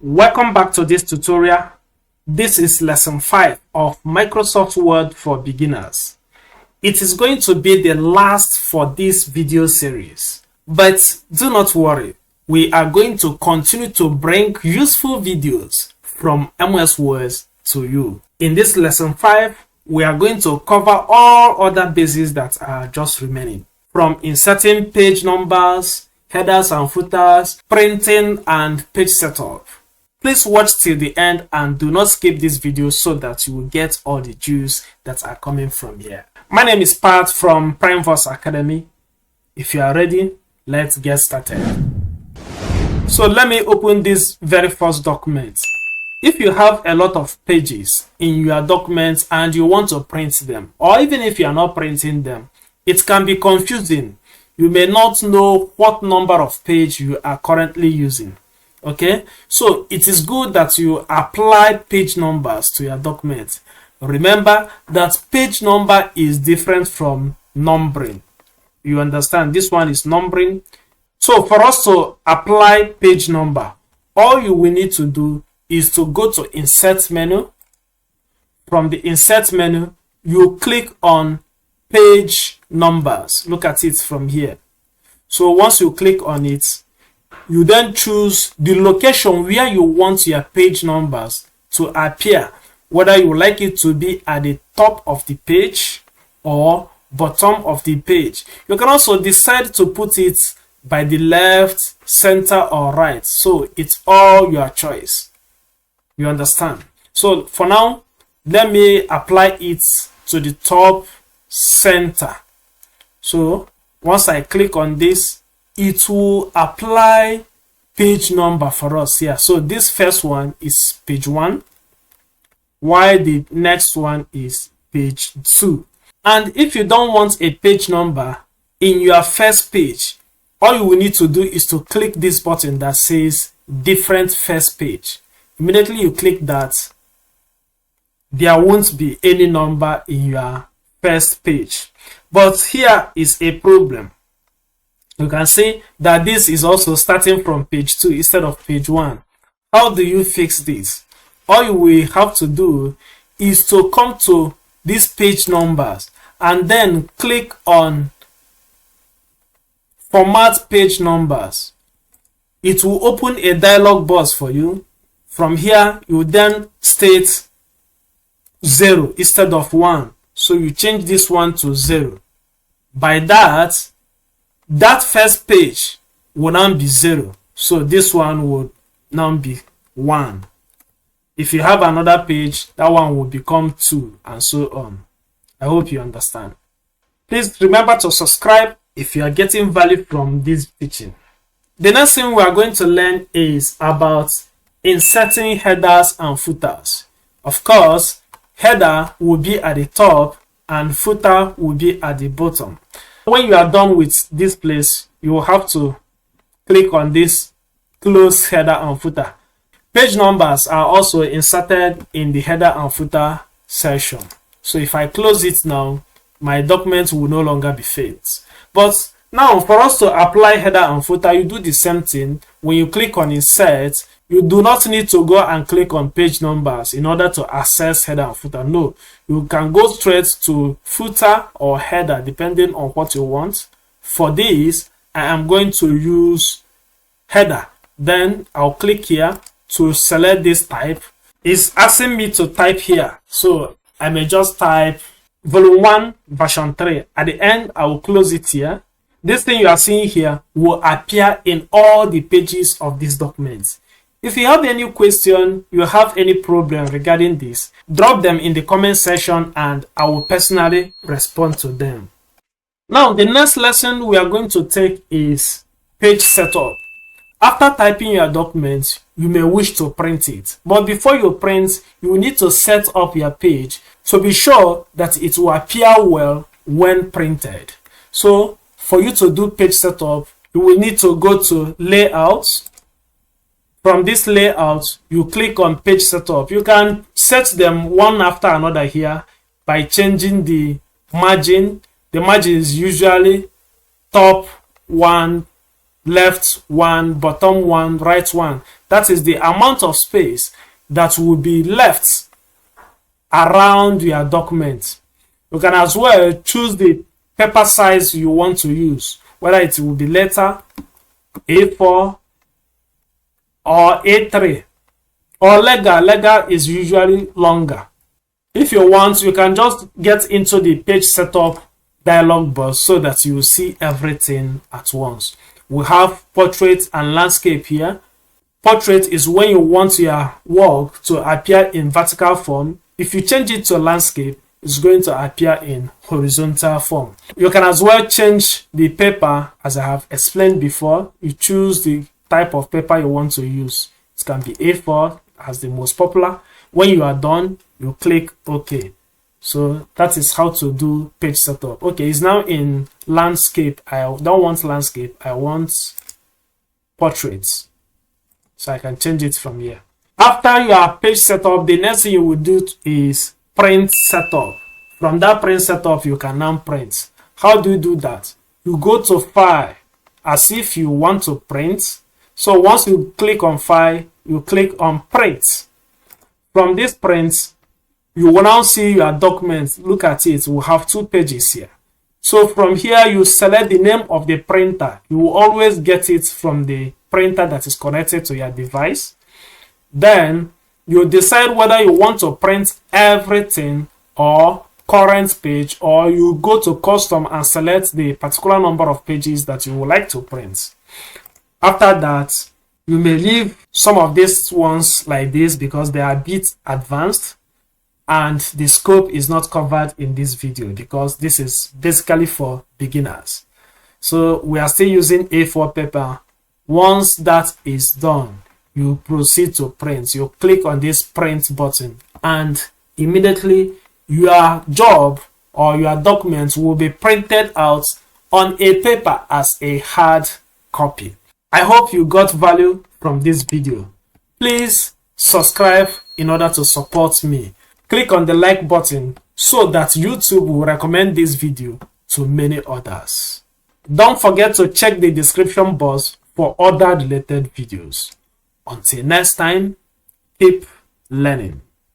Welcome back to this tutorial. This is lesson 5 of Microsoft Word for beginners. It is going to be the last for this video series, but do not worry. We are going to continue to bring useful videos from MS Word to you. In this lesson 5, we are going to cover all other basics that are just remaining, from inserting page numbers, headers and footers, printing, and page setup. Please watch till the end and do not skip this video so that you will get all the juice that are coming from here. My name is Pat from PrimeVoice Academy. If you are ready, let's get started. So let me open this very first document. If you have a lot of pages in your documents and you want to print them, or even if you are not printing them, it can be confusing. You may not know what number of page you are currently using. Okay, so it is good that you apply page numbers to your document. Remember that page number is different from numbering. You understand? This one is numbering. So for us to apply page number, all you will need to do is to go to insert menu. From the insert menu, you click on page numbers. Look at it from here. So once you click on it, you then choose the location where you want your page numbers to appear, whether you like it to be at the top of the page or bottom of the page. You can also decide to put it by the left, center, or right. So it's all your choice. You understand? So for now, let me apply it to the top center. So once I click on this, it will apply page number for us here. So this first one is page 1, while the next one is page 2. And if you don't want a page number in your first page, all you will need to do is to click this button that says different first page. Immediately you click that, there won't be any number in your first page. But here is a problem. You can see that this is also starting from page 2 instead of page 1. How do you fix this? All you will have to do is to come to these page numbers and then click on format page numbers. It will open a dialog box for you. From here, you then state 0 instead of 1. So you change this one to 0. By that first page will now be 0. So this one would now be 1. If you have another page, that one will become 2, and so on. I hope you understand. Please remember to subscribe if you are getting value from this teaching. The next thing we are going to learn is about inserting headers and footers. Of course, header will be at the top and footer will be at the bottom. When you are done with this place, you will have to click on this close header and footer. Page numbers are also inserted in the header and footer section. So if I close it now, my document will no longer be filled. But now for us to apply header and footer, you do the same thing. When you click on insert, you do not need to go and click on page numbers in order to access header and footer. No, you can go straight to footer or header depending on what you want. For this, I am going to use header. Then I'll click here to select this type. It's asking me to type here. So I may just type volume 1 version 3. At the end, I will close it here. This thing you are seeing here will appear in all the pages of this document. If you have any question, you have any problem regarding this, drop them in the comment section and I will personally respond to them. Now, the next lesson we are going to take is page setup. After typing your document, you may wish to print it. But before you print, you will need to set up your page to be sure that it will appear well when printed. So, for you to do page setup, you will need to go to Layout. From this layout, you click on page setup. You can set them one after another here by changing the margin. The margin is usually top 1, left 1, bottom 1, right 1. That is the amount of space that will be left around your document. You can as well choose the paper size you want to use, whether it will be letter A4 or A3 or legal. Legal is usually longer. If you want, you can just get into the page setup dialog box so that you will see everything at once. We have portrait and landscape here. Portrait is when you want your work to appear in vertical form. If you change it to landscape, it's going to appear in horizontal form. You can as well change the paper, as I have explained before. You choose the type of paper you want to use. It can be A4 as the most popular. When you are done, you click OK. So that is how to do page setup. Okay, it's now in landscape. I don't want landscape, I want portraits. So I can change it from here. After your page setup, the next thing you will do is print setup. From that print setup, you can now print. How do you do that? You go to file as if you want to print. So once you click on file, you click on print. From this print, you will now see your document. Look at it. We'll have 2 pages here. So from here, you select the name of the printer. You will always get it from the printer that is connected to your device. Then you decide whether you want to print everything or current page, or you go to custom and select the particular number of pages that you would like to print. After that, you may leave some of these ones like this because they are a bit advanced and the scope is not covered in this video because this is basically for beginners. So we are still using A4 paper. Once that is done, you proceed to print. You click on this print button and immediately your job or your documents will be printed out on a paper as a hard copy. I hope you got value from this video. Please subscribe in order to support me. Click on the like button so that YouTube will recommend this video to many others. Don't forget to check the description box for other related videos. Until next time, keep learning.